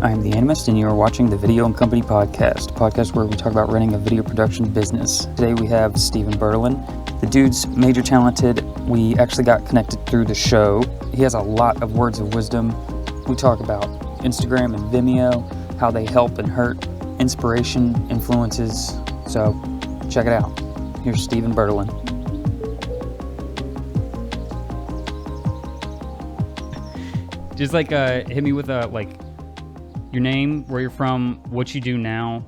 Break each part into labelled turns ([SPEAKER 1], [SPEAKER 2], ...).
[SPEAKER 1] I am the Animist, and you are watching the Video and Company Podcast, a podcast where we talk about running a video production business. Today we have Stephen Bertalan. The dude's major talented. We actually got connected through the show. He has a lot of words of wisdom. We talk about Instagram and Vimeo, how they help and hurt, inspiration, influences. So check it out. Here's Stephen Bertalan. Just hit me with your name, where you're from, what you do now,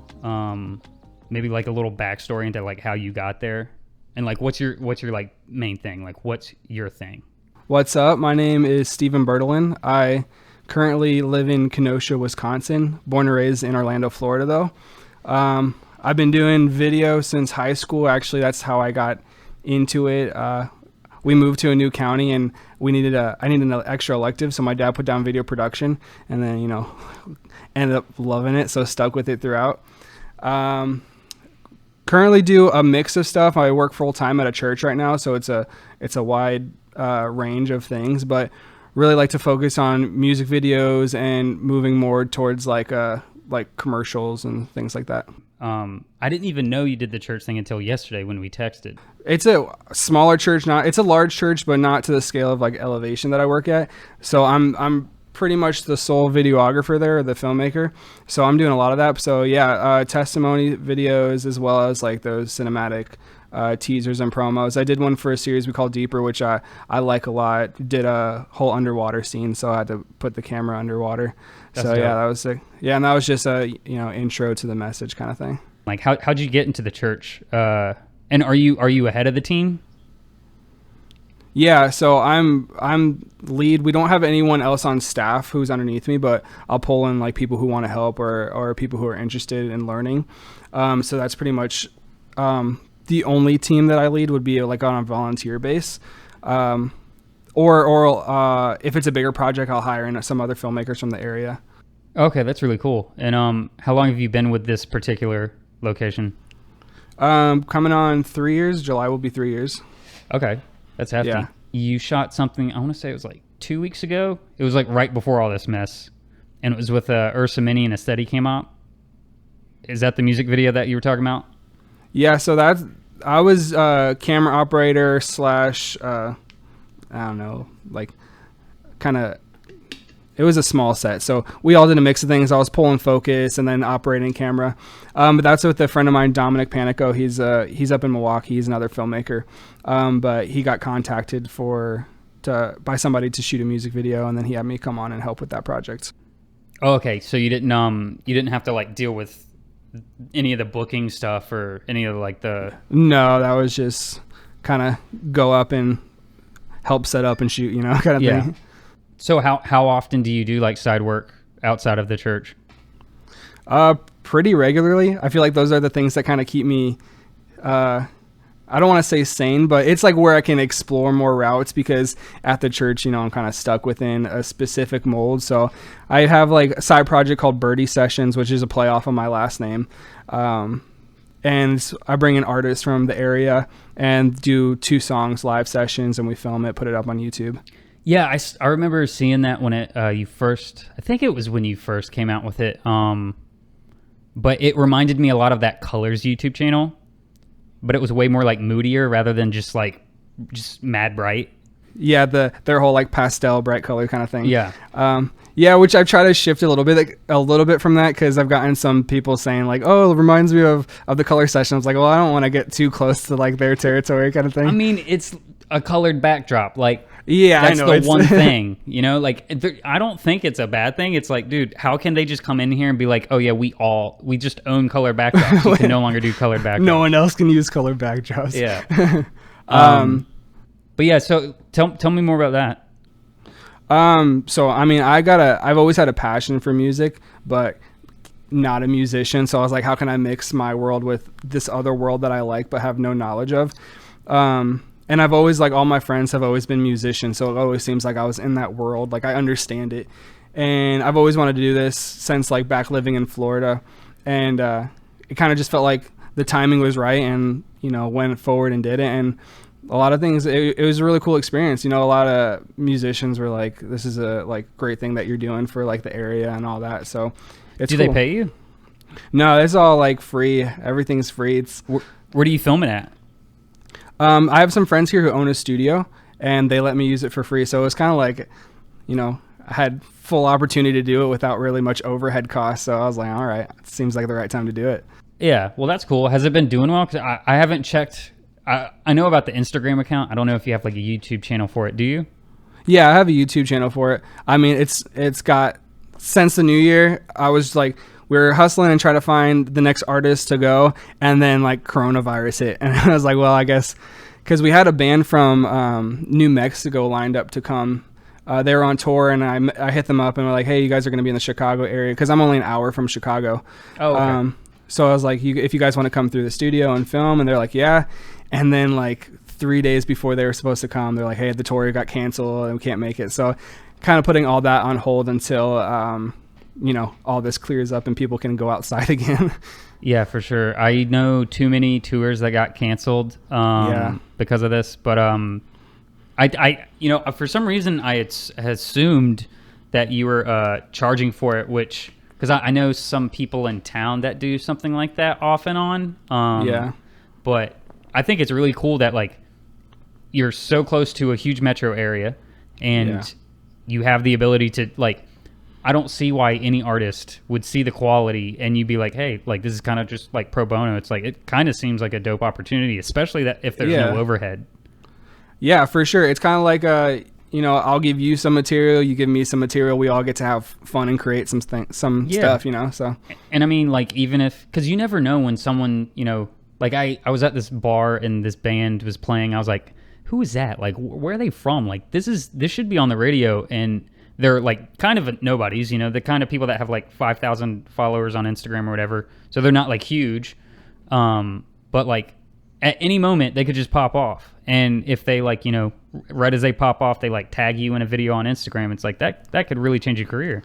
[SPEAKER 1] maybe like a little backstory into like how you got there, and like what's your like main thing, like what's your thing.
[SPEAKER 2] What's up? My name is Stephen Bertalan. I currently live in Kenosha, Wisconsin. Born and raised in Orlando, Florida, though. I've been doing video since high school. Actually, that's how I got into it. We moved to a new county and I needed an extra elective, so my dad put down video production, and then ended up loving it, so stuck with it throughout. Currently do a mix of stuff. I work full time at a church right now, so it's a wide range of things, but really like to focus on music videos and moving more towards like commercials and things like that.
[SPEAKER 1] I didn't even know you did the church thing until yesterday when we texted.
[SPEAKER 2] It's a smaller church, it's a large church, but not to the scale of like Elevation that I work at. So I'm pretty much the sole videographer there, the filmmaker. So I'm doing a lot of that. So yeah, testimony videos, as well as like those cinematic teasers and promos. I did one for a series we call Deeper, which I like a lot. Did a whole underwater scene, so I had to put the camera underwater. That's so dope. Yeah, that was sick. Yeah, and that was just a intro to the message kind of thing.
[SPEAKER 1] Like how'd you get into the church? And are you ahead of the team?
[SPEAKER 2] Yeah, so I'm lead. We don't have anyone else on staff who's underneath me, but I'll pull in like people who want to help or people who are interested in learning. So that's pretty much the only team that I lead would be like on a volunteer base. Or if it's a bigger project, I'll hire in some other filmmakers from the area.
[SPEAKER 1] Okay, that's really cool. And how long have you been with this particular location?
[SPEAKER 2] Coming on 3 years. July will be 3 years.
[SPEAKER 1] Okay, that's hefty.
[SPEAKER 2] Yeah.
[SPEAKER 1] You shot something, I want to say it was like 2 weeks ago. It was like right before all this mess. And it was with Ursa Mini and a Steady came out. Is that the music video that you were talking about?
[SPEAKER 2] Yeah, so I was camera operator / I don't know, like kind of, it was a small set. So we all did a mix of things. I was pulling focus and then operating camera. But that's with a friend of mine, Dominic Panico. He's up in Milwaukee. He's another filmmaker. But he got contacted by somebody to shoot a music video, and then he had me come on and help with that project.
[SPEAKER 1] Oh, okay. So you didn't have to like deal with any of the booking stuff or any of like the...
[SPEAKER 2] No, that was just kind of go up and help set up and shoot, kind of thing.
[SPEAKER 1] So how often do you do like side work outside of the church?
[SPEAKER 2] Pretty regularly. I feel like those are the things that kind of keep me, I don't want to say sane, but it's like where I can explore more routes, because at the church, I'm kind of stuck within a specific mold. So I have like a side project called Birdie Sessions, which is a play off of my last name. And I bring in artists from the area and do 2 songs, live sessions, and we film it, put it up on YouTube.
[SPEAKER 1] Yeah, I remember seeing that when I think it was when you first came out with it. But it reminded me a lot of that Colors YouTube channel, but it was way more like moodier rather than just mad bright.
[SPEAKER 2] Yeah, their whole like pastel bright color kind of thing.
[SPEAKER 1] Yeah.
[SPEAKER 2] Yeah, which I've tried to shift a little bit from that, because I've gotten some people saying like, oh, it reminds me of the Color Session. I was like, well, I don't want to get too close to like their territory kind of thing.
[SPEAKER 1] I mean, it's a colored backdrop. Like,
[SPEAKER 2] yeah,
[SPEAKER 1] that's
[SPEAKER 2] I know.
[SPEAKER 1] The one thing, like, I don't think it's a bad thing. It's like, dude, how can they just come in here and be like, oh yeah, we just own colored backdrops. You can no longer do colored backdrops.
[SPEAKER 2] No one else can use colored backdrops.
[SPEAKER 1] Yeah. But yeah, so tell me more about that.
[SPEAKER 2] So I mean, I've always had a passion for music, but not a musician. So I was like, how can I mix my world with this other world that I like but have no knowledge of? And I've always, like, all my friends have always been musicians, so it always seems like I was in that world. Like, I understand it. And I've always wanted to do this since, like, back living in Florida. And it kind of just felt like the timing was right, and, went forward and did it. And a lot of things. It was a really cool experience. You know, a lot of musicians were like, "This is a like great thing that you're doing for like the area and all that." So, it's
[SPEAKER 1] Do
[SPEAKER 2] cool.
[SPEAKER 1] they pay you?
[SPEAKER 2] No, it's all like free. Everything's free. It's
[SPEAKER 1] Where do you film it at?
[SPEAKER 2] I have some friends here who own a studio, and they let me use it for free. So it was kind of like, you know, I had full opportunity to do it without really much overhead costs. So I was like, all right, it seems like the right time to do it.
[SPEAKER 1] Yeah, well, that's cool. Has it been doing well? Because I haven't checked. I know about the Instagram account. I don't know if you have like a YouTube channel for it. Do you?
[SPEAKER 2] Yeah, I have a YouTube channel for it. I mean, it's got, since the new year, I was like, we were hustling and trying to find the next artist to go, and then like coronavirus hit, and I was like, well, I guess, because we had a band from New Mexico lined up to come. They were on tour, and I hit them up and were like, hey, you guys are going to be in the Chicago area, because I'm only an hour from Chicago.
[SPEAKER 1] Oh, okay.
[SPEAKER 2] So I was like, if you guys want to come through the studio and film, and they're like, yeah. And then like 3 days before they were supposed to come, they're like, hey, the tour got canceled and we can't make it. So kind of putting all that on hold until, you know, all this clears up and people can go outside again.
[SPEAKER 1] Yeah, for sure. I know too many tours that got canceled because of this. But I you know, for some reason I had assumed that you were charging for it, which, because I know some people in town that do something like that off and on.
[SPEAKER 2] Yeah.
[SPEAKER 1] But I think it's really cool that like you're so close to a huge metro area, and you have the ability to like, I don't see why any artist would see the quality and you'd be like, hey, like this is kind of just like pro bono. It's like, it kind of seems like a dope opportunity, especially that if there's no overhead. Yeah,
[SPEAKER 2] for sure. It's kind of like, you know, I'll give you some material, you give me some material, we all get to have fun and create some stuff, you know, so.
[SPEAKER 1] And I mean, like, even if, because you never know when someone, you know, like I was at this bar and this band was playing, I was like, who is that? Like, where are they from? Like, this should be on the radio, and they're like kind of nobodies, you know, the kind of people that have like 5,000 followers on Instagram or whatever. So they're not like huge. But like at any moment they could just pop off. And if they like, you know, right as they pop off, they like tag you in a video on Instagram. It's like that could really change your career.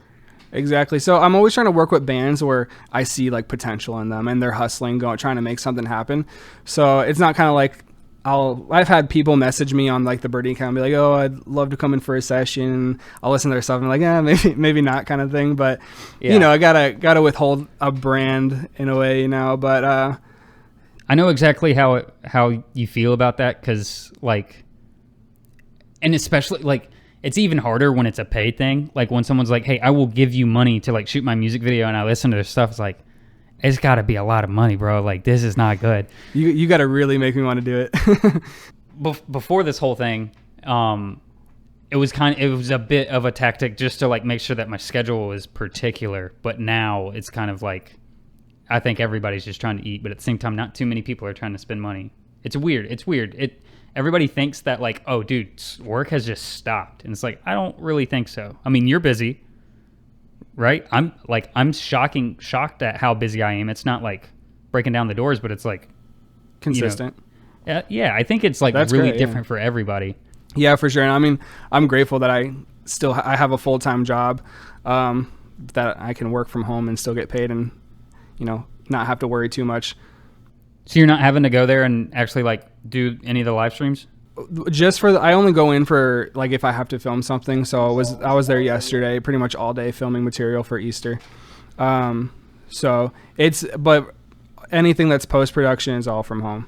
[SPEAKER 2] Exactly. So I'm always trying to work with bands where I see like potential in them and they're hustling, trying to make something happen. So it's not kind of like, I've had people message me on like the Birdie account and be like, oh, I'd love to come in for a session. I'll listen to their stuff and I'm like, maybe not kind of thing. But you know, I gotta withhold a brand in a way, you know, but,
[SPEAKER 1] I know exactly how you feel about that. 'Cause like, and especially like, it's even harder when it's a paid thing. Like when someone's like, hey, I will give you money to like shoot my music video, and I listen to their stuff. It's like, it's got to be a lot of money, bro. Like, this is not good.
[SPEAKER 2] You got to really make me want to do it.
[SPEAKER 1] Before this whole thing, it was a bit of a tactic just to like make sure that my schedule was particular. But now it's kind of like, I think everybody's just trying to eat, but at the same time, not too many people are trying to spend money. It's weird. Everybody thinks that like, oh, dude, work has just stopped, and it's like, I don't really think so. I mean, you're busy. Right? I'm shocked at how busy I am. It's not like breaking down the doors, but it's like
[SPEAKER 2] consistent.
[SPEAKER 1] You know, yeah, I think it's like that's really great, different for everybody.
[SPEAKER 2] Yeah, for sure. And I mean, I'm grateful that I have a full-time job, that I can work from home and still get paid, and you know, not have to worry too much.
[SPEAKER 1] So you're not having to go there and actually like do any of the live streams?
[SPEAKER 2] Just for I only go in for like if I have to film something. So I was there yesterday, pretty much all day filming material for Easter. So but anything that's post-production is all from home.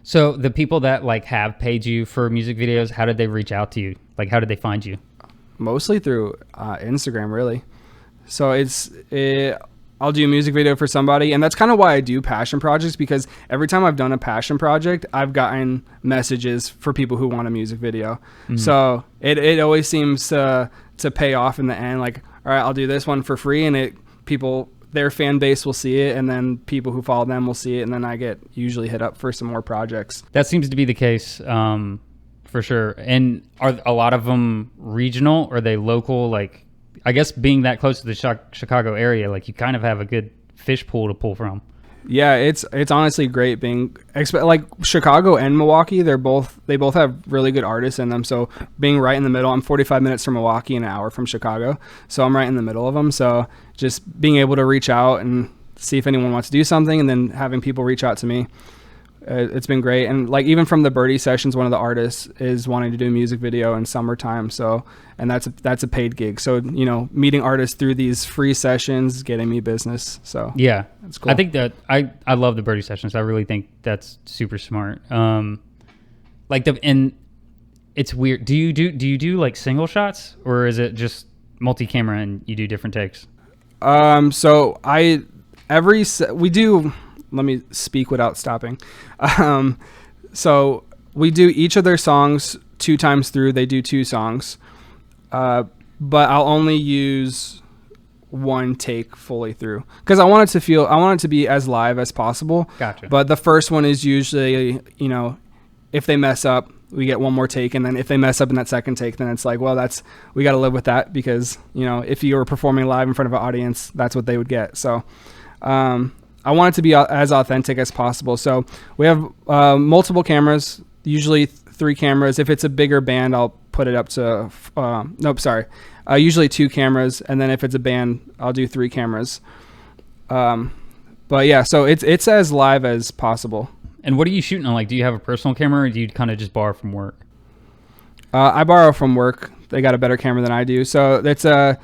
[SPEAKER 1] So the people that like have paid you for music videos, how did they reach out to you? Like, how did they find you? Mostly
[SPEAKER 2] through Instagram, really. So I'll do a music video for somebody, and that's kind of why I do passion projects, because every time I've done a passion project, I've gotten messages for people who want a music video. Mm-hmm. So it always seems to pay off in the end. Like, all right, I'll do this one for free, and their fan base will see it, and then people who follow them will see it, and then I get usually hit up for some more projects. That seems to be the case, for sure. And are a lot of them regional, or are they local? Like, I guess being that close to the Chicago area, like you kind of have a good fish pool to pull from. Yeah, it's honestly great being like Chicago and Milwaukee. They both have really good artists in them. So being right in the middle, I'm 45 minutes from Milwaukee and an hour from Chicago. So I'm right in the middle of them. So just being able to reach out and see if anyone wants to do something, and then having people reach out to me, it's been great. And like even from the Birdie Sessions, one of the artists is wanting to do a music video in summertime. So, and that's a paid gig. So, you know, meeting artists through these free sessions, getting me business. So
[SPEAKER 3] yeah,
[SPEAKER 2] it's cool.
[SPEAKER 3] I think that I love the Birdie Sessions. I really think that's super smart. And it's weird. Do you do like single shots, or is it just multi-camera and you do different takes?
[SPEAKER 2] So we do. Let me speak without stopping. So we do each of their songs 2 times through. They do 2 songs, but I'll only use 1 take fully through because I want it to be as live as possible.
[SPEAKER 3] Gotcha.
[SPEAKER 2] But the first one is usually, you know, if they mess up, we get 1 more take, and then if they mess up in that second take, then it's like, well, we got to live with that because, you know, if you were performing live in front of an audience, that's what they would get. So, I want it to be as authentic as possible. So we have multiple cameras, usually 3 cameras. If it's a bigger band, I'll put it up to, usually 2 cameras. And then if it's a band, I'll do 3 cameras. But yeah, so it's as live as possible.
[SPEAKER 3] And what are you shooting on? Like, do you have a personal camera, or do you kind of just borrow from work?
[SPEAKER 2] I borrow from work. They got a better camera than I do. So it's the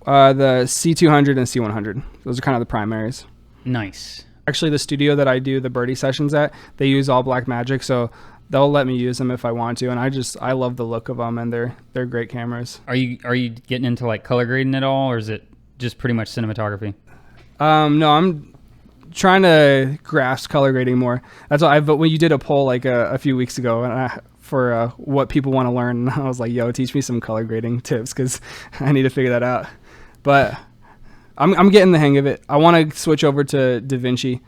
[SPEAKER 2] C200 and C100. Those are kind of the primaries.
[SPEAKER 3] Nice.
[SPEAKER 2] Actually, the studio that I do the Birdie Sessions at, they use all black magic, so they'll let me use them if I want to. And I love the look of them, and they're great cameras.
[SPEAKER 3] Are you getting into like color grading at all, or is it just pretty much cinematography?
[SPEAKER 2] No, I'm trying to grasp color grading more. That's why when you did a poll like a few weeks ago, and for what people want to learn, and I was like, yo, teach me some color grading tips because I need to figure that out. But I'm getting the hang of it. I want to switch over to DaVinci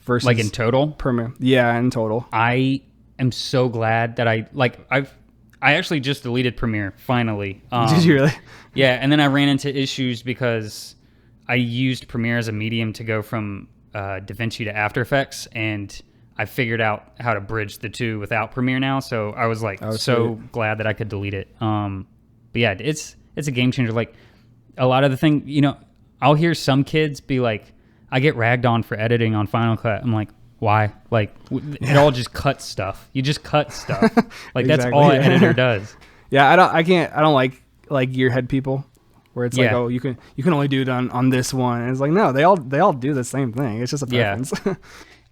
[SPEAKER 2] versus
[SPEAKER 3] like in total
[SPEAKER 2] Premiere. Yeah, in total.
[SPEAKER 3] I am so glad that I actually just deleted Premiere finally.
[SPEAKER 2] Did you really?
[SPEAKER 3] Yeah, and then I ran into issues because I used Premiere as a medium to go from DaVinci to After Effects, and I figured out how to bridge the 2 without Premiere now. So I was like glad that I could delete it. But yeah, it's a game changer. Like a lot of the thing, you know, I'll hear some kids be like, I get ragged on for editing on Final Cut. I'm like, why? Like, it all just cuts stuff. You just cut stuff. Like, exactly. That's all an editor does.
[SPEAKER 2] Yeah, I don't like gearhead people where it's like, oh, you can only do it on this one. And it's like, no, they all do the same thing. It's just a preference.
[SPEAKER 3] Yeah.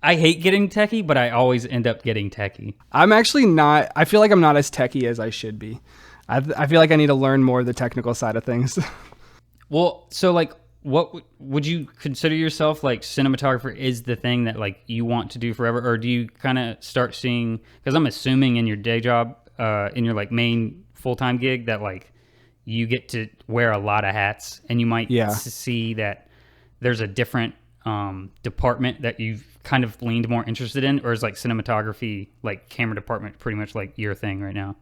[SPEAKER 3] I hate getting techie, but I always end up getting techie.
[SPEAKER 2] I'm actually not. I feel like I'm not as techie as I should be. I feel like I need to learn more of the technical side of things.
[SPEAKER 3] Well, so like, what would you consider yourself like cinematographer is the thing that like you want to do forever, or do you kind of start seeing, because I'm assuming in your day job, in your like main full-time gig, that like you get to wear a lot of hats, and you might see that there's a different department that you've kind of leaned more interested in, or is like cinematography, like camera department, pretty much like your thing right now?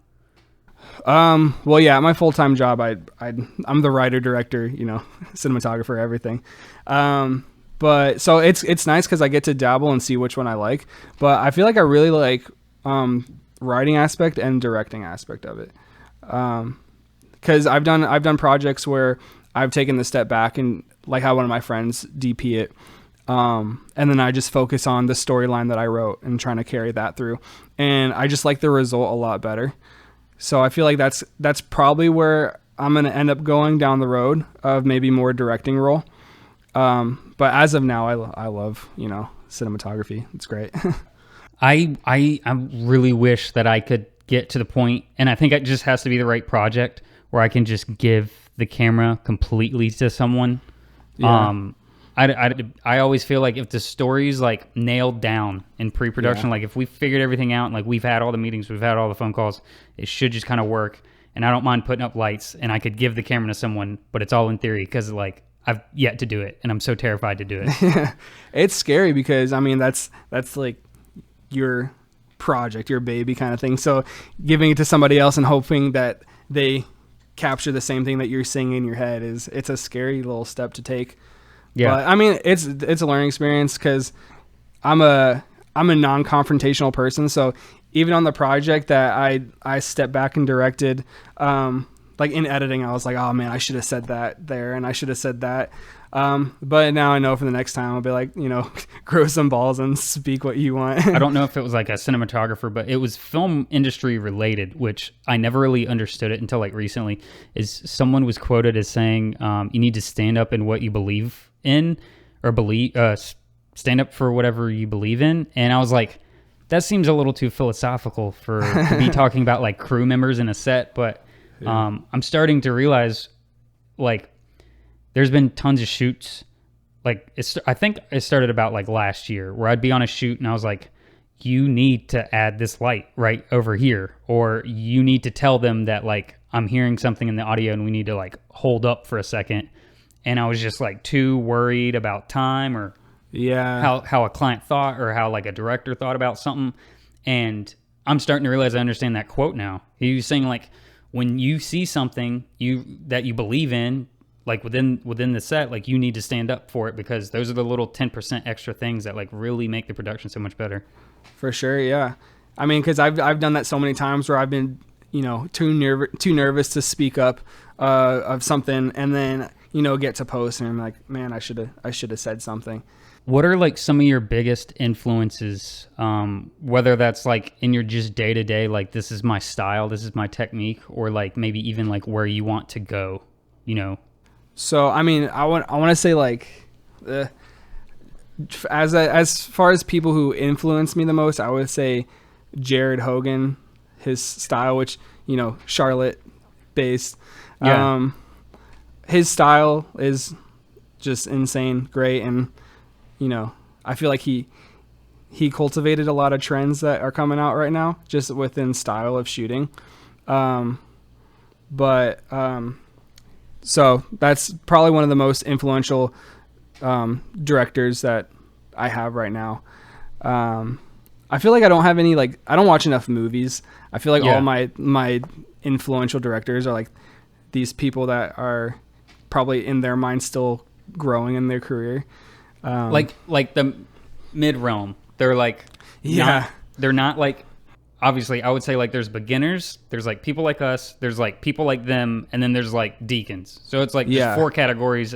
[SPEAKER 2] Well, yeah, my full-time job, I'm the writer, director, you know, cinematographer, everything. But so it's nice because I get to dabble and see which one I like. But I feel like I really like writing aspect and directing aspect of it. Because I've done projects where I've taken the step back and like how one of my friends DP it. And then I just focus on the storyline that I wrote and trying to carry that through. And I just like the result a lot better. So I feel like that's probably where I'm going to end up going down the road of maybe more directing role. But as of now, I love, you know, cinematography. It's great.
[SPEAKER 3] I really wish that I could get to the point, and I think it just has to be the right project where I can just give the camera completely to someone. Yeah. I always feel like if the story's like nailed down in pre-production, like if we figured everything out, and like we've had all the meetings, we've had all the phone calls, it should just kind of work. And I don't mind putting up lights, and I could give the camera to someone, but it's all in theory because like I've yet to do it, and I'm so terrified to do it.
[SPEAKER 2] It's scary because I mean that's like your project, your baby kind of thing. So giving it to somebody else and hoping that they capture the same thing that you're seeing in your head it's a scary little step to take. Yeah, but I mean it's a learning experience because I'm a non-confrontational person. So even on the project that I stepped back and directed, like like in editing, I was like, oh man, I should have said that there, and I should have said that. But now I know for the next time I'll be like, grow some balls and speak what you want.
[SPEAKER 3] I don't know if it was like a cinematographer, but it was film industry related, which I never really understood it until like recently. Is someone was quoted as saying, you need to stand up in what you believe in, or stand up for whatever you believe in. And I was like, that seems a little too philosophical to be talking about like crew members in a set. But I'm starting to realize, like, there's been tons of shoots. Like, I think it started about like last year, where I'd be on a shoot and I was like, you need to add this light right over here, or you need to tell them that like I'm hearing something in the audio and we need to like hold up for a second. And I was just like too worried about time, or how a client thought, or how like a director thought about something. And I'm starting to realize I understand that quote now. He was saying like, when you see something that you believe in, like within the set, like you need to stand up for it, because those are the little 10% extra things that like really make the production so much better.
[SPEAKER 2] For sure, yeah. I mean, because I've done that so many times where I've been too nervous to speak up of something, and then get to post and I'm like, man, I should have said something.
[SPEAKER 3] What are like some of your biggest influences, whether that's like in your just day to day, like this is my style, this is my technique, or like maybe even like where you want to go,
[SPEAKER 2] So, I mean, I want to say like, as far as people who influence me the most, I would say Jared Hogan, his style, which, Charlotte based.
[SPEAKER 3] Yeah.
[SPEAKER 2] His style is just insane, great. And, I feel like he cultivated a lot of trends that are coming out right now, just within style of shooting. So that's probably one of the most influential directors that I have right now. I feel like I don't have any, like, I don't watch enough movies. I feel like all my influential directors are like these people that are probably in their mind still growing in their career.
[SPEAKER 3] Like the mid realm. They're like, they're not like, obviously I would say like there's beginners, there's like people like us, there's like people like them, and then there's like deacons. So it's like just 4 categories.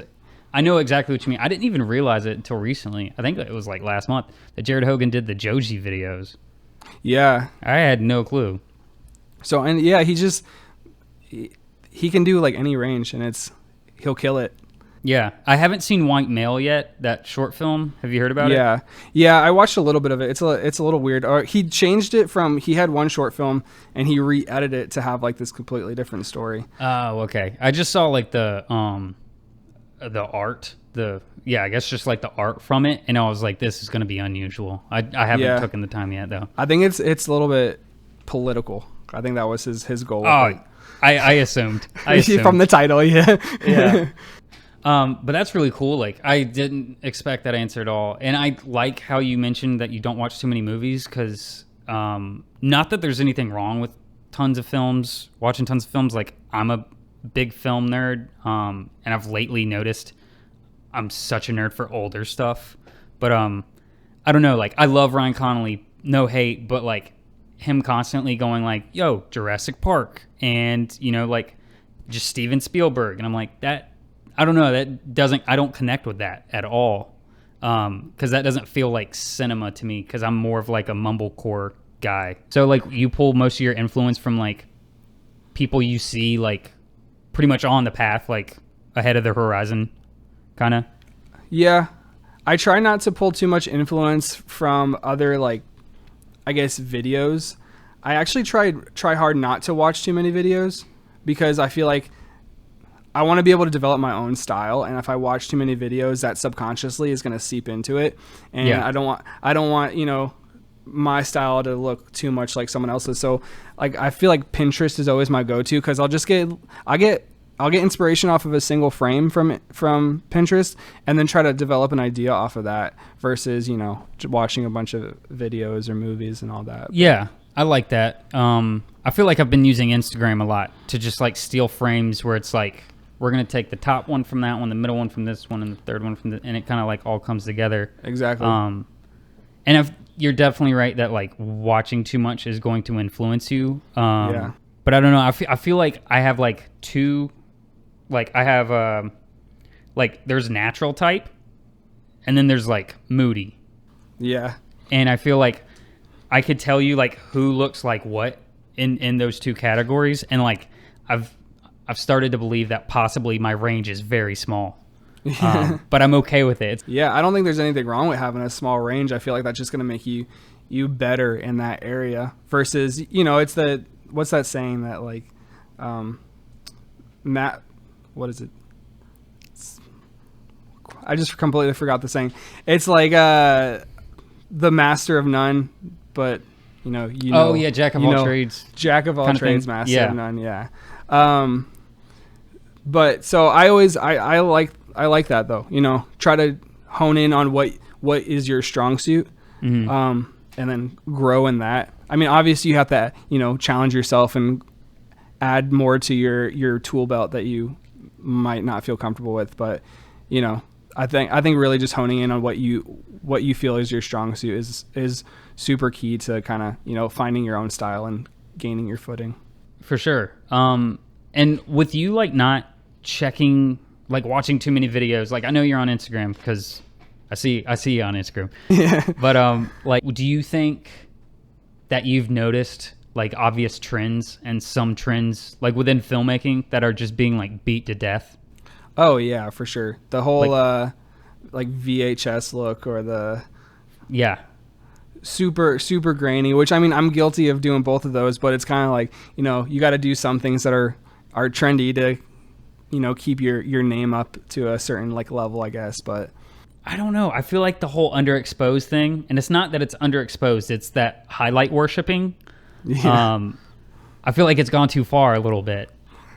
[SPEAKER 3] I know exactly what you mean. I didn't even realize it until recently. I think it was like last month that Jared Hogan did the Joji videos.
[SPEAKER 2] Yeah.
[SPEAKER 3] I had no clue.
[SPEAKER 2] So, and yeah, he can do like any range, and he'll kill it.
[SPEAKER 3] Yeah. I haven't seen White Male yet, that short film. Have you heard about it?
[SPEAKER 2] Yeah, I watched a little bit of it. It's a little weird. Or he changed it from, he had one short film and he re-edited it to have like this completely different story.
[SPEAKER 3] Oh, okay. I just saw like the art, I guess just like the art from it, and I was like, this is going to be unusual. I haven't taken the time yet though.
[SPEAKER 2] I think it's a little bit political. I think that was his goal.
[SPEAKER 3] Oh, I assumed.
[SPEAKER 2] From the title,
[SPEAKER 3] yeah. But that's really cool. Like, I didn't expect that answer at all. And I like how you mentioned that you don't watch too many movies, because not that there's anything wrong with watching tons of films. Like, I'm a big film nerd, and I've lately noticed I'm such a nerd for older stuff. But I don't know. Like, I love Ryan Connolly, no hate, but like him constantly going like, yo, Jurassic Park, and like just Steven Spielberg, and I'm like, that, I don't know, I don't connect with that at all, because that doesn't feel like cinema to me, because I'm more of like a mumblecore guy. So like, you pull most of your influence from like people you see like pretty much on the path, like ahead of the horizon, kind of.
[SPEAKER 2] Yeah, I try not to pull too much influence from other, like, I guess, videos. I actually try hard not to watch too many videos, because I feel like I want to be able to develop my own style, and if I watch too many videos, that subconsciously is going to seep into it, and I don't want my style to look too much like someone else's. So like, I feel like Pinterest is always my go-to, because I'll get inspiration off of a single frame from Pinterest, and then try to develop an idea off of that, versus watching a bunch of videos or movies and all that.
[SPEAKER 3] Yeah, I like that. I feel like I've been using Instagram a lot to just like steal frames where it's like, we're going to take the top one from that one, the middle one from this one, and the third one from and it kind of like all comes together.
[SPEAKER 2] Exactly.
[SPEAKER 3] And if you're definitely right that like watching too much is going to influence you. But I don't know. I feel like I have like two, like I have like there's natural type, and then there's like moody.
[SPEAKER 2] Yeah.
[SPEAKER 3] And I feel like I could tell you like who looks like what in those two categories, and like I've started to believe that possibly my range is very small. But I'm okay with it.
[SPEAKER 2] Yeah, I don't think there's anything wrong with having a small range. I feel like that's just going to make you better in that area versus, it's what's that saying that like, what is it? I just completely forgot the saying. It's like, the master of none, but
[SPEAKER 3] oh yeah, jack of all trades.
[SPEAKER 2] Jack of all trades, master
[SPEAKER 3] yeah.
[SPEAKER 2] of none. Yeah. But so I like that though, try to hone in on what is your strong suit, and then grow in that. I mean, obviously you have to, challenge yourself and add more to your tool belt that you might not feel comfortable with. But, I think really just honing in on what you feel is your strong suit is super key to kind of, finding your own style and gaining your footing.
[SPEAKER 3] For sure. And with you, like not checking, like watching too many videos, like I know you're on Instagram because I see you on Instagram.
[SPEAKER 2] Yeah.
[SPEAKER 3] But like, do you think that you've noticed like obvious trends and some trends like within filmmaking that are just being like beat to death?
[SPEAKER 2] Oh yeah, for sure. The whole like VHS look or the super grainy, which I mean I'm guilty of doing both of those, but it's kind of like, you got to do some things that are trendy to keep your name up to a certain like level, I guess. But
[SPEAKER 3] I don't know. I feel like the whole underexposed thing, and it's not that it's underexposed, it's that highlight worshiping.
[SPEAKER 2] Yeah.
[SPEAKER 3] I feel like it's gone too far a little bit.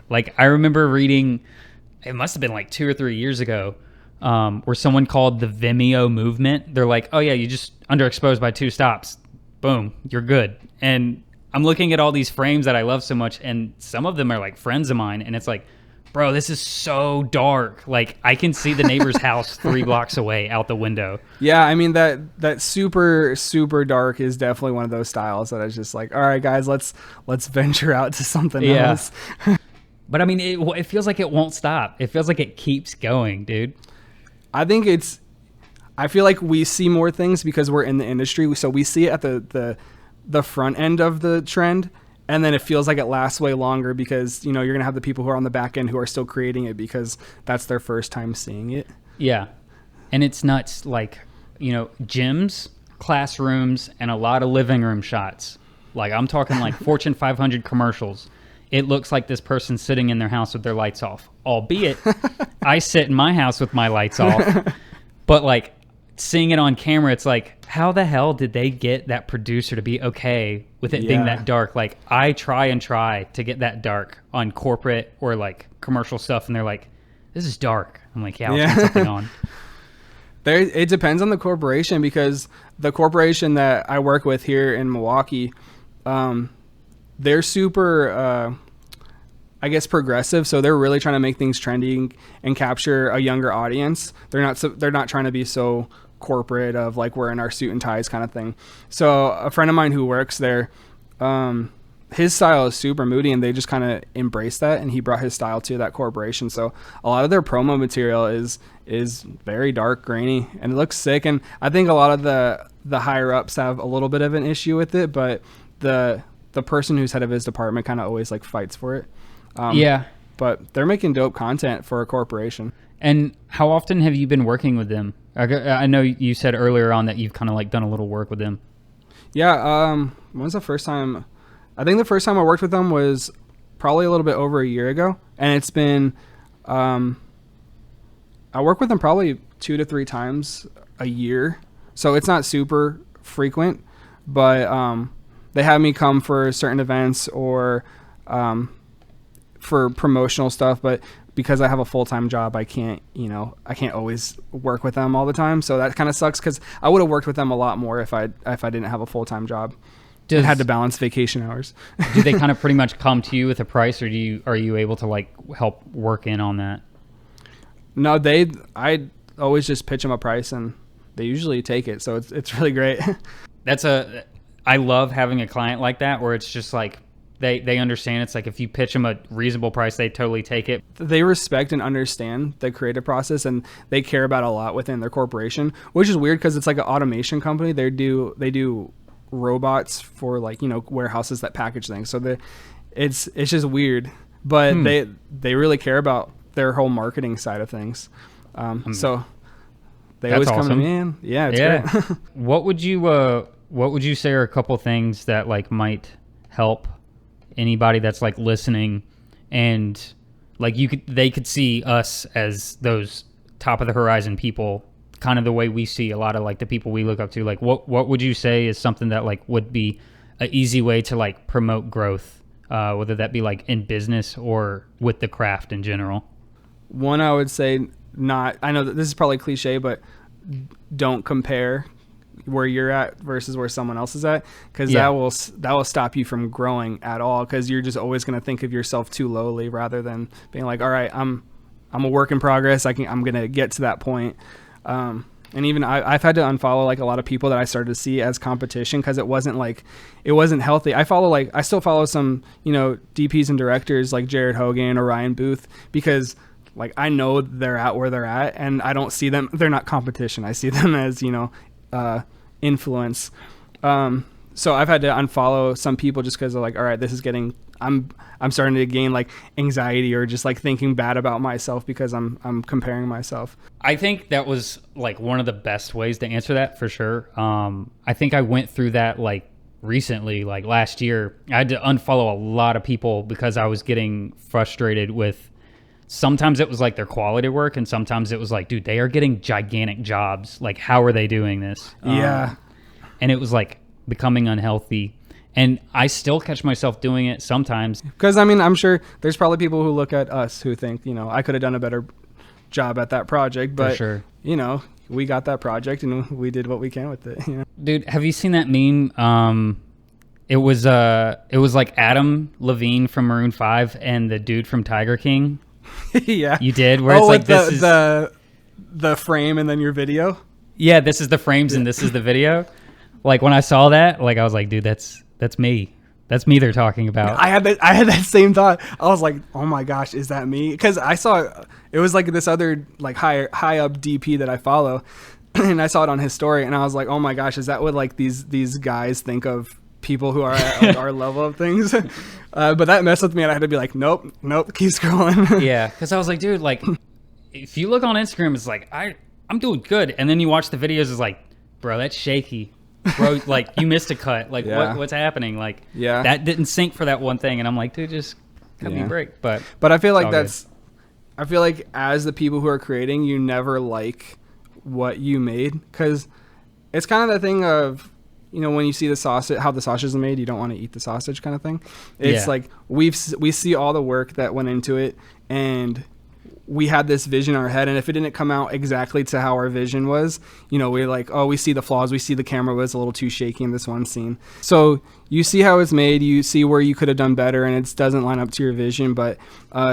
[SPEAKER 3] Like I remember reading, it must have been like 2 or 3 years ago, where someone called the Vimeo movement. They're like, oh yeah, you just underexposed by 2 stops. Boom, you're good. And I'm looking at all these frames that I love so much, and some of them are like friends of mine, and it's like, bro, this is so dark. Like I can see the neighbor's house 3 blocks away out the window.
[SPEAKER 2] Yeah, I mean that super dark is definitely one of those styles that is just like, all right, guys, let's venture out to something else.
[SPEAKER 3] But I mean, it feels like it won't stop. It feels like it keeps going, dude.
[SPEAKER 2] I feel like we see more things because we're in the industry, so we see it at the front end of the trend. And then it feels like it lasts way longer because, you're going to have the people who are on the back end who are still creating it because that's their first time seeing it.
[SPEAKER 3] Yeah. And it's nuts. Like, gyms, classrooms, and a lot of living room shots. Like I'm talking like Fortune 500 commercials. It looks like this person's sitting in their house with their lights off. Albeit, I sit in my house with my lights off. But like seeing it on camera, it's like, how the hell did they get that producer to be okay with it being that dark? Like I try to get that dark on corporate or like commercial stuff, and they're like, this is dark. I'm like, yeah, I'll turn something on.
[SPEAKER 2] It depends on the corporation, because the corporation that I work with here in Milwaukee, they're super, I guess, progressive. So they're really trying to make things trendy and capture a younger audience. They're not trying to be so corporate of like wearing our suit and ties kind of thing. So a friend of mine who works there, his style is super moody, and they just kind of embrace that, and he brought his style to that corporation. So a lot of their promo material is very dark, grainy, and it looks sick. And I think a lot of the higher ups have a little bit of an issue with it, but the person who's head of his department kind of always like fights for it. But they're making dope content for a corporation.
[SPEAKER 3] And how often have you been working with them? I know you said earlier on that you've kind of like done a little work with them. Yeah.
[SPEAKER 2] When was the first time? I think the first time I worked with them was probably a little bit over a year ago. And it's been, I work with them probably 2 to 3 times a year. So it's not super frequent, but, they have me come for certain events or, for promotional stuff, but because I have a full-time job, I can't always work with them all the time. So that kind of sucks, because I would have worked with them a lot more if I didn't have a full-time job. And had to balance vacation hours.
[SPEAKER 3] Do they kind of pretty much come to you with a price, or are you able to like help work in on that?
[SPEAKER 2] No, I always just pitch them a price, and they usually take it. So it's really great.
[SPEAKER 3] I love having a client like that, where it's just like, They understand. It's like if you pitch them a reasonable price, they totally take it.
[SPEAKER 2] They respect and understand the creative process, and they care about a lot within their corporation, which is weird because it's like an automation company. They do robots for like, warehouses that package things. So it's just weird, but they really care about their whole marketing side of things. So they always come to me in. Yeah, it's great.
[SPEAKER 3] What would you say are a couple things that like might help anybody that's like listening, and like they could see us as those top of the horizon people, kind of the way we see a lot of like the people we look up to? Like what would you say is something that like would be an easy way to like promote growth, whether that be like in business or with the craft in general?
[SPEAKER 2] One, I would say, I know that this is probably cliche, but don't compare where you're at versus where someone else is at, because that will stop you from growing at all, because you're just always going to think of yourself too lowly rather than being like, all right, I'm a work in progress. I'm going to get to that point. And even I've had to unfollow like a lot of people that I started to see as competition, because it wasn't healthy. I still follow some, DPs and directors like Jared Hogan or Ryan Booth, because like I know they're at where they're at, and I don't see them. They're not competition. I see them as, influence. So I've had to unfollow some people just because they're like, all right, this is I'm starting to gain like anxiety or just like thinking bad about myself because I'm comparing myself.
[SPEAKER 3] I think that was like one of the best ways to answer that, for sure. I think I went through that like recently, like last year. I had to unfollow a lot of people because I was getting frustrated with, sometimes it was like their quality work, and sometimes it was like, dude, they are getting gigantic jobs. Like, how are they doing this?
[SPEAKER 2] Yeah.
[SPEAKER 3] And it was like becoming unhealthy. And I still catch myself doing it sometimes.
[SPEAKER 2] Because, I mean, I'm sure there's probably people who look at us who think, I could have done a better job at that project. But,
[SPEAKER 3] for sure.
[SPEAKER 2] We got that project and we did what we can with it.
[SPEAKER 3] Dude, have you seen that meme? It was like Adam Levine from Maroon 5 and the dude from Tiger King.
[SPEAKER 2] Yeah.
[SPEAKER 3] You did? Where it's like
[SPEAKER 2] the frame and then your video?
[SPEAKER 3] Yeah, this is the frames and this is the video. Like when I saw that, like I was like, dude, that's me. That's me they're talking about.
[SPEAKER 2] I had that same thought. I was like, oh my gosh, is that me? Because I saw it was like this other like high up DP that I follow, and I saw it on his story, and I was like, oh my gosh, is that what like these guys think of people who are at like, our level of things? But that messed with me, and I had to be like, nope, keep scrolling.
[SPEAKER 3] Yeah, because I was like, dude, like if you look on Instagram, it's like I'm doing good, and then you watch the videos, it's like, bro, that's shaky. Bro, like you missed a cut. Like what's happening? Like that didn't sync for that one thing, and I'm like, dude, just cut me a break. But
[SPEAKER 2] I feel like I feel like as the people who are creating, you never like what you made, because it's kind of the thing of, when you see the sausage, how the sausage is made, you don't want to eat the sausage kind of thing. It's like we see all the work that went into it, and we had this vision in our head, and if it didn't come out exactly to how our vision was, we're like, oh, we see the flaws. We see the camera was a little too shaky in this one scene. So you see how it's made, you see where you could have done better, and it doesn't line up to your vision, but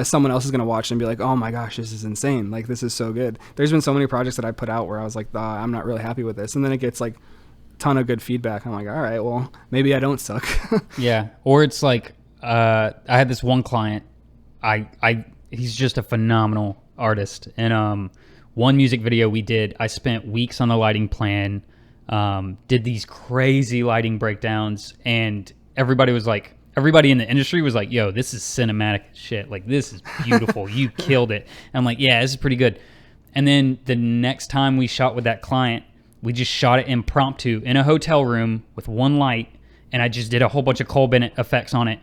[SPEAKER 2] someone else is going to watch and be like, oh my gosh, this is insane. Like, this is so good. There's been so many projects that I put out where I was like, I'm not really happy with this. And then it gets like a ton of good feedback. I'm like, all right, well, maybe I don't suck.
[SPEAKER 3] Yeah. Or it's like, I had this one client, he's just a phenomenal artist. And one music video we did, I spent weeks on the lighting plan, did these crazy lighting breakdowns, and everybody in the industry was like, yo, this is cinematic shit. Like, this is beautiful. You killed it. And I'm like, yeah, this is pretty good. And then the next time we shot with that client, we just shot it impromptu in a hotel room with one light, and I just did a whole bunch of Cole Bennett effects on it.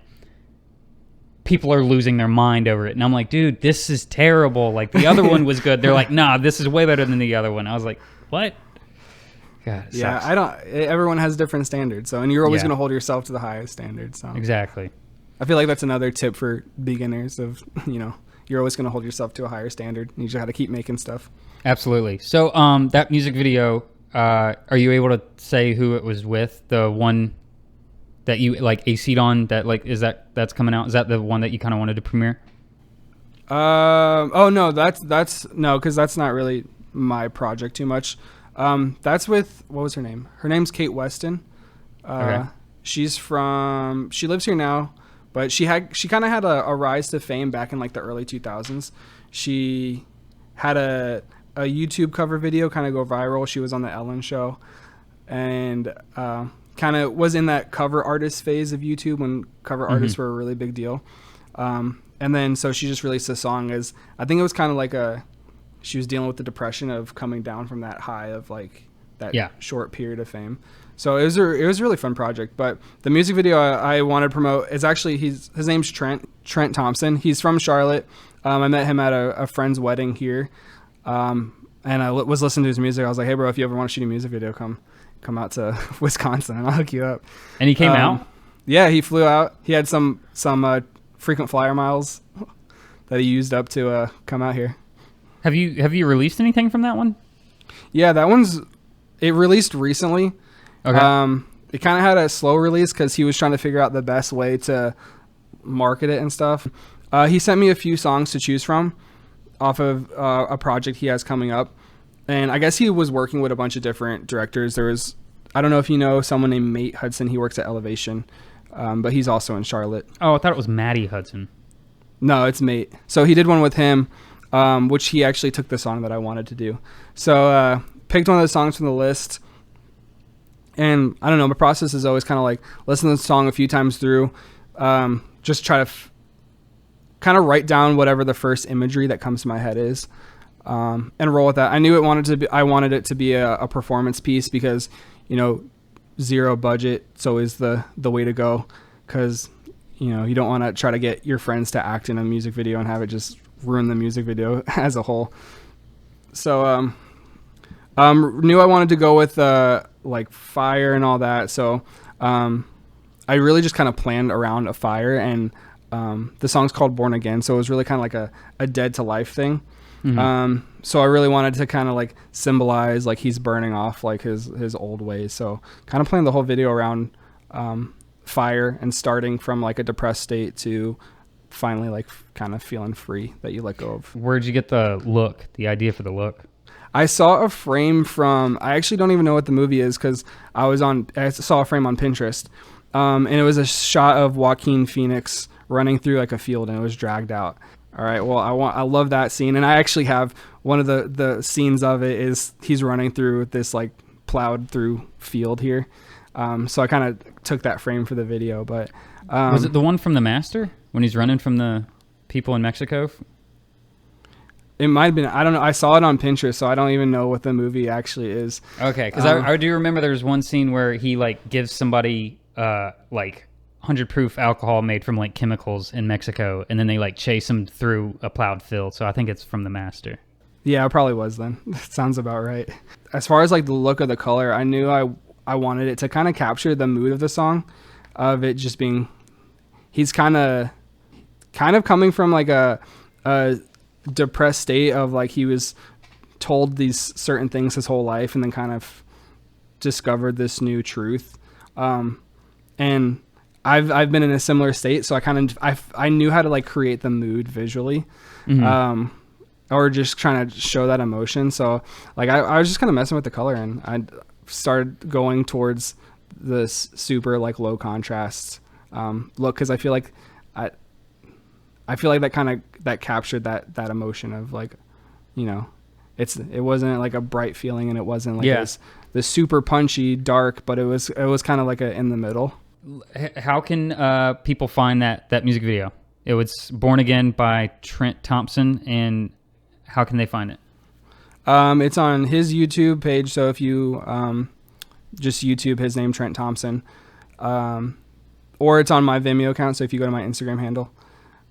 [SPEAKER 3] People are losing their mind over it. And I'm like, dude, this is terrible. Like, the other one was good. They're like, nah, this is way better than the other one. I was like, what? God, it sucks.
[SPEAKER 2] Everyone has different standards. So, and you're always going to hold yourself to the highest standard. So
[SPEAKER 3] exactly.
[SPEAKER 2] I feel like that's another tip for beginners of, you're always going to hold yourself to a higher standard. You just got to keep making stuff. Absolutely.
[SPEAKER 3] So, that music video, are you able to say who it was with? The one that you like AC'd on, that like, that's coming out? Is that the one that you kind of wanted to premiere?
[SPEAKER 2] Oh no, that's no, because that's not really my project too much. That's with, what was her name? Her name's Kate Weston.
[SPEAKER 3] Okay.
[SPEAKER 2] She lives here now, But she kind of had a rise to fame back in like the early 2000s. She had a YouTube cover video kind of go viral. She was on the Ellen show, and kind of was in that cover artist phase of YouTube when cover artists were a really big deal. And then so she just released a song as, I think it was kind of like she was dealing with the depression of coming down from that high of like that short period of fame. So it was a really fun project. But the music video I wanted to promote is actually, his name's Trent Thompson. He's from Charlotte. I met him at a friend's wedding here. And I was listening to his music. I was like, hey bro, if you ever want to shoot a music video, come out to Wisconsin and I'll hook you up.
[SPEAKER 3] And he came out?
[SPEAKER 2] Yeah, he flew out. He had some frequent flyer miles that he used up to come out here.
[SPEAKER 3] Have you released anything from that one?
[SPEAKER 2] Yeah, it released recently.
[SPEAKER 3] Okay.
[SPEAKER 2] It kind of had a slow release because he was trying to figure out the best way to market it and stuff. He sent me a few songs to choose from off of a project he has coming up. And I guess he was working with a bunch of different directors. I don't know if you know someone named Mate Hudson. He works at Elevation, but he's also in Charlotte.
[SPEAKER 3] Oh, I thought it was Maddie Hudson.
[SPEAKER 2] No, it's Mate. So he did one with him, which he actually took the song that I wanted to do. So picked one of the songs from the list. And I don't know, my process is always kind of like listen to the song a few times through, just try to kind of write down whatever the first imagery that comes to my head is, and roll with that. I knew I wanted it to be a performance piece because, you know, zero budget, it's always the way to go, because, you know, you don't want to try to get your friends to act in a music video and have it just ruin the music video as a whole. So knew I wanted to go with like fire and all that, so I really just kind of planned around a fire, and the song's called Born Again, so it was really kind of like a dead to life thing. So I really wanted to kind of like symbolize like he's burning off like his old ways, so kind of planned the whole video around fire and starting from like a depressed state to finally like kind of feeling free that you let go of.
[SPEAKER 3] Where'd you get the idea for the look?
[SPEAKER 2] I saw a frame from, I actually don't even know what the movie is because I saw a frame on Pinterest, and it was a shot of Joaquin Phoenix running through like a field, and it was dragged out. All right, well, I love that scene, and I actually have one of the scenes of it is he's running through this like plowed through field here. So I kind of took that frame for the video, but
[SPEAKER 3] was it the one from The Master when he's running from the people in Mexico?
[SPEAKER 2] It might have been. I don't know. I saw it on Pinterest, so I don't even know what the movie actually is.
[SPEAKER 3] Okay, because I do remember there was one scene where he like gives somebody like 100 proof alcohol made from like chemicals in Mexico, and then they like chase him through a plowed field. So I think it's from The Master. Yeah,
[SPEAKER 2] it probably was then. Sounds about right. As far as like the look of the color, I knew I wanted it to kind of capture the mood of the song, of it just being, he's kind of coming from like a depressed state of like he was told these certain things his whole life and then kind of discovered this new truth, and I've been in a similar state, so I knew how to like create the mood visually, or just trying to show that emotion. So like I was just kind of messing with the color, and I started going towards this super like low contrast look, because I feel like that captured that emotion of like, you know, it wasn't like a bright feeling, and it wasn't like this super punchy dark, but it was kind of like a in the middle.
[SPEAKER 3] How can people find that music video? It was Born Again by Trent Thompson, and how can they find it?
[SPEAKER 2] It's on his YouTube page, so if you just YouTube his name, Trent Thompson, or it's on my Vimeo account, so if you go to my Instagram handle,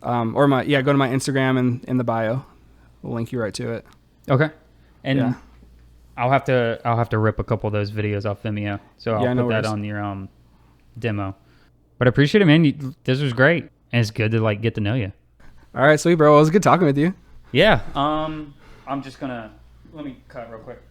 [SPEAKER 2] go to my Instagram and in the bio, we'll link you right to it. Okay.
[SPEAKER 3] And I'll have to rip a couple of those videos off Vimeo, so I'll put that on your demo. But I appreciate it, man. This was great, and it's good to like get to know you.
[SPEAKER 2] All right, sweet, bro. Well, it was good talking with you.
[SPEAKER 3] Yeah. I'm just gonna let me cut real quick.